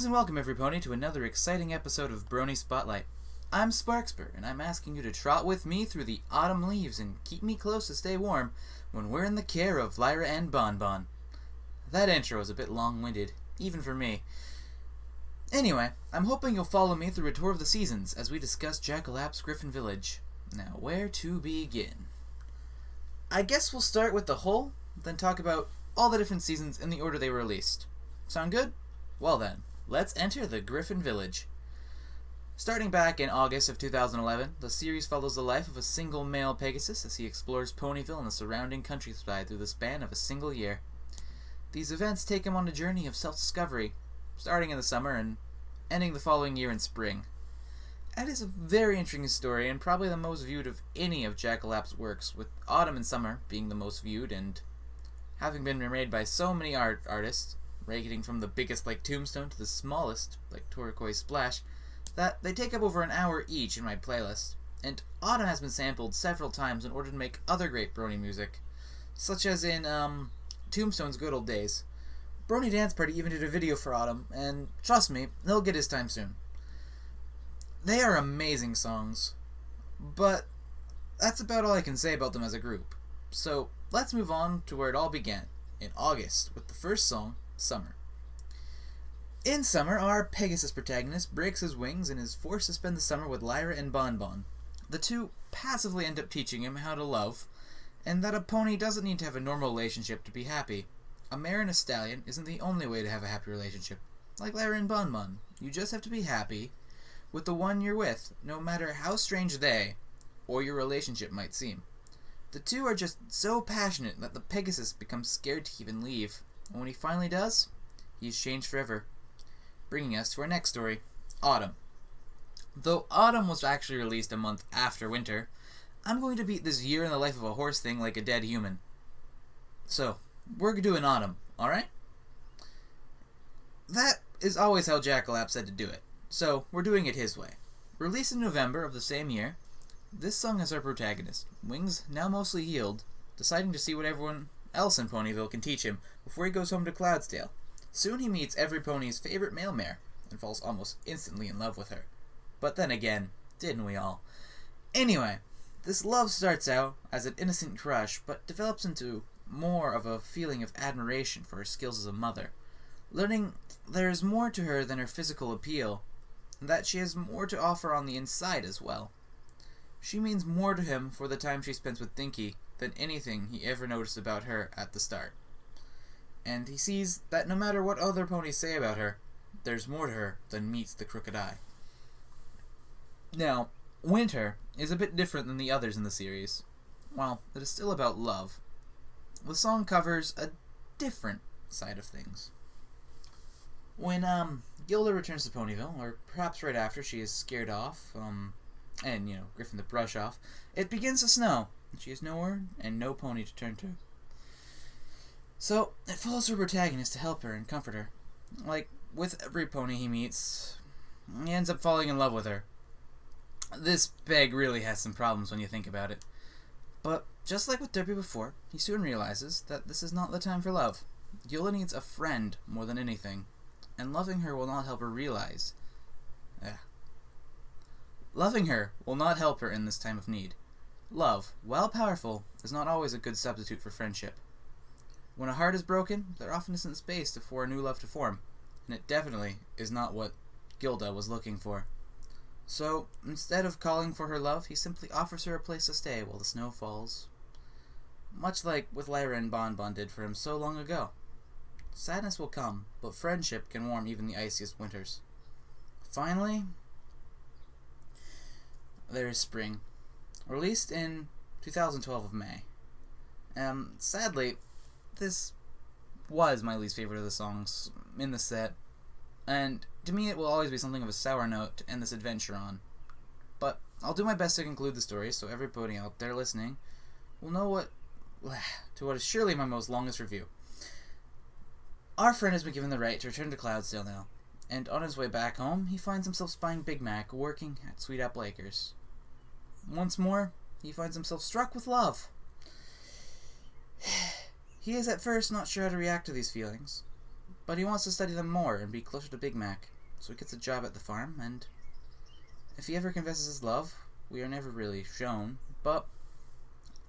and welcome everybody to another exciting episode of Brony Spotlight. I'm Sparkspur, and I'm asking you to trot with me through the autumn leaves and keep me close to stay warm when we're in the care of Lyra and Bonbon. That intro was a bit long-winded, even for me. Anyway, I'm hoping you'll follow me through a tour of the seasons as we discuss Jackalap's Griffin Village. Now, where to begin? I guess we'll start with the whole, then talk about all the different seasons in the order they were released. Sound good? Well then, let's enter the Griffin Village. Starting back in August of 2011, the series follows the life of a single male Pegasus as he explores Ponyville and the surrounding countryside through the span of a single year. These events take him on a journey of self-discovery, starting in the summer and ending the following year in spring. It is a very interesting story and probably the most viewed of any of Jackalap's works, with Autumn and Summer being the most viewed and having been remade by so many artists, ranging from the biggest like Tombstone to the smallest like Turquoise Splash, that they take up over an hour each in my playlist. And Autumn has been sampled several times in order to make other great Brony music, such as in Tombstone's Good Old Days. Brony Dance Party even did a video for Autumn, and trust me, he'll get his time soon. They are amazing songs, but that's about all I can say about them as a group. So let's move on to where it all began, in August, with the first song, Summer. In Summer, our Pegasus protagonist breaks his wings and is forced to spend the summer with Lyra and Bonbon. The two passively end up teaching him how to love, and that a pony doesn't need to have a normal relationship to be happy. A mare and a stallion isn't the only way to have a happy relationship. Like Lyra and Bonbon, you just have to be happy with the one you're with, no matter how strange they or your relationship might seem. The two are just so passionate that the Pegasus becomes scared to even leave, and when he finally does, he's changed forever. Bringing us to our next story, Autumn. Though Autumn was actually released a month after Winter, I'm going to beat this year in the life of a horse thing like a dead human. So, we're doing Autumn, alright? That is always how Jackalap said to do it, so we're doing it his way. Released in November of the same year, this song has our protagonist, wings now mostly healed, deciding to see what everyone else in Ponyville can teach him before he goes home to Cloudsdale. Soon he meets every pony's favorite male mare and falls almost instantly in love with her. But then again, didn't we all? Anyway, this love starts out as an innocent crush, but develops into more of a feeling of admiration for her skills as a mother, learning there is more to her than her physical appeal, and that she has more to offer on the inside as well. She means more to him for the time she spends with Dinky than anything he ever noticed about her at the start. And he sees that no matter what other ponies say about her, there's more to her than meets the crooked eye. Now, Winter is a bit different than the others in the series. While it is still about love, the song covers a different side of things. When Gilda returns to Ponyville, or perhaps right after she is scared off, and Griffin the brush off, it begins to snow, and she has nowhere and no pony to turn to. So, it follows her protagonist to help her and comfort her. Like, with every pony he meets, he ends up falling in love with her. This Peg really has some problems when you think about it. But, just like with Derpy before, he soon realizes that this is not the time for love. Gilda needs a friend more than anything, and loving her will not help her realize. Loving her will not help her in this time of need. Love, while powerful, is not always a good substitute for friendship. When a heart is broken, there often isn't space for a new love to form, and it definitely is not what Gilda was looking for. So, instead of calling for her love, he simply offers her a place to stay while the snow falls. Much like with Lyra and Bonbon did for him so long ago. Sadness will come, but friendship can warm even the iciest winters. Finally, there is Spring, released in 2012 of May. Sadly, this was my least favorite of the songs in the set, and to me it will always be something of a sour note to end this adventure on. But I'll do my best to conclude the story so everybody out there listening will know what is surely my most longest review. Our friend has been given the right to return to Cloudsdale now, and on his way back home, he finds himself spying Big Mac working at Sweet Apple Acres. Once more, he finds himself struck with love. He is at first not sure how to react to these feelings, but he wants to study them more and be closer to Big Mac, so he gets a job at the farm, and if he ever confesses his love, we are never really shown, but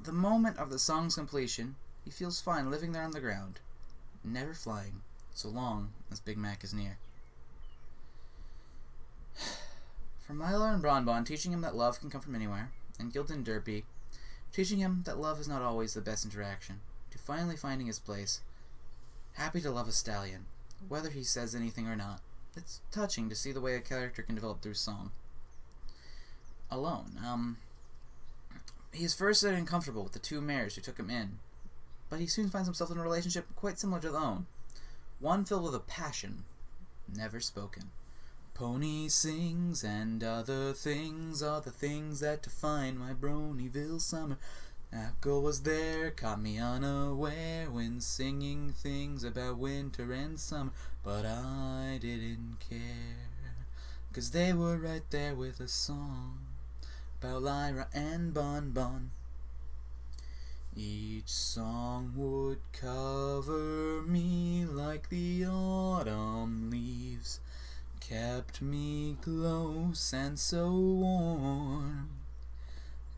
the moment of the song's completion, he feels fine living there on the ground, never flying, so long as Big Mac is near. From Milo and Bonbon teaching him that love can come from anywhere, and Gildan Derpy teaching him that love is not always the best interaction, to finally finding his place, happy to love a stallion, whether he says anything or not. It's touching to see the way a character can develop through song. Alone, he is first uncomfortable with the two mares who took him in, but he soon finds himself in a relationship quite similar to their own, one filled with a passion, never spoken. Pony sings and other things are the things that define my Bronyville summer. That girl was there, caught me unaware when singing things about winter and summer, but I didn't care, 'cause they were right there with a song about Lyra and Bonbon. Each song would cover me like the autumn leaves, kept me close and so warm.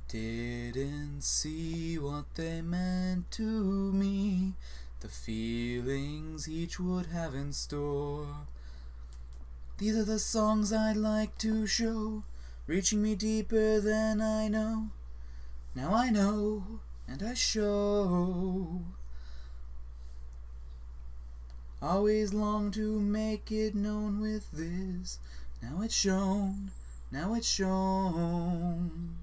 Didn't see what they meant to me, the feelings each would have in store. These are the songs I'd like to show, reaching me deeper than I know. Now I know, and I show. Always long to make it known with this. Now it's shown, now it's shown.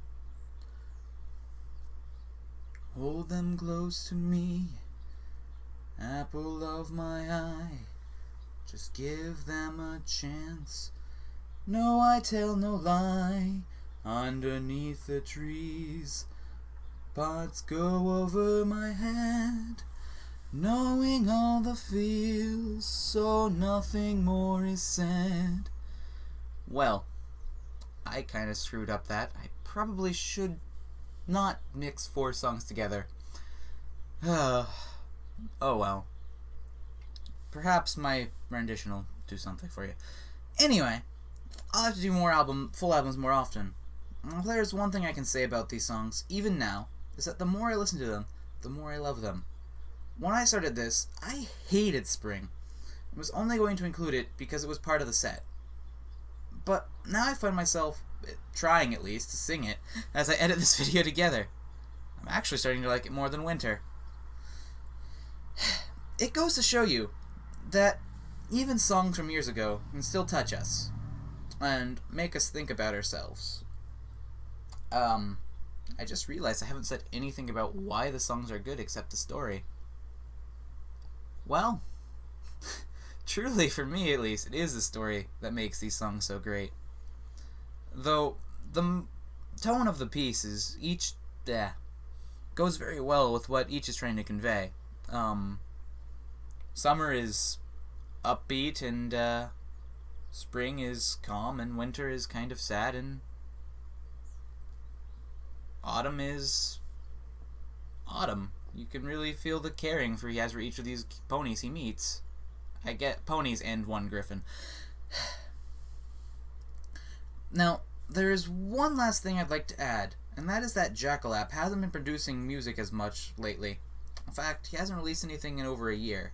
Hold them close to me, apple of my eye. Just give them a chance. No, I tell no lie. Underneath the trees, pods go over my head, knowing all the feels, so nothing more is said. Well, I kinda screwed up that. I probably should not mix 4 songs together. Oh well. Perhaps my rendition will do something for you. Anyway, I'll have to do more full albums more often. If there's one thing I can say about these songs, even now, is that the more I listen to them, the more I love them. When I started this, I hated Spring. I was only going to include it because it was part of the set. But now I find myself trying, at least, to sing it as I edit this video together. I'm actually starting to like it more than Winter. It goes to show you that even songs from years ago can still touch us and make us think about ourselves. I just realized I haven't said anything about why the songs are good except the story. Well, truly, for me at least, it is the story that makes these songs so great. Though the tone of the pieces each goes very well with what each is trying to convey. Summer is upbeat and spring is calm and winter is kind of sad and autumn is autumn. You can really feel the caring he has for each of these ponies he meets. I get ponies and one Griffin. Now, there is one last thing I'd like to add, and that is that Jackalap hasn't been producing music as much lately. In fact, he hasn't released anything in over a year.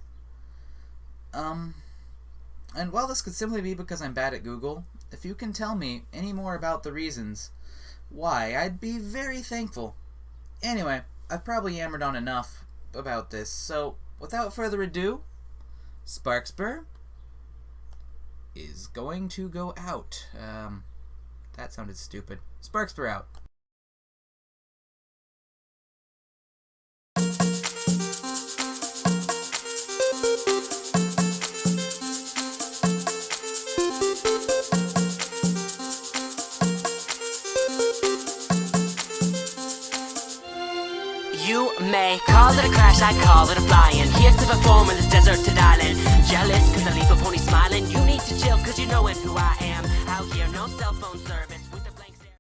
And while this could simply be because I'm bad at Google, if you can tell me any more about the reasons why, I'd be very thankful. Anyway, I've probably yammered on enough about this, so without further ado, Sparkspur is going to go out. That sounded stupid. Sparkspur out. You may call it a crash, I call it a flying. Here to perform in this deserted island. Jealous cause I leave a pony smiling. You need to chill cause you knowin' who I am. Out here, no cell phone service.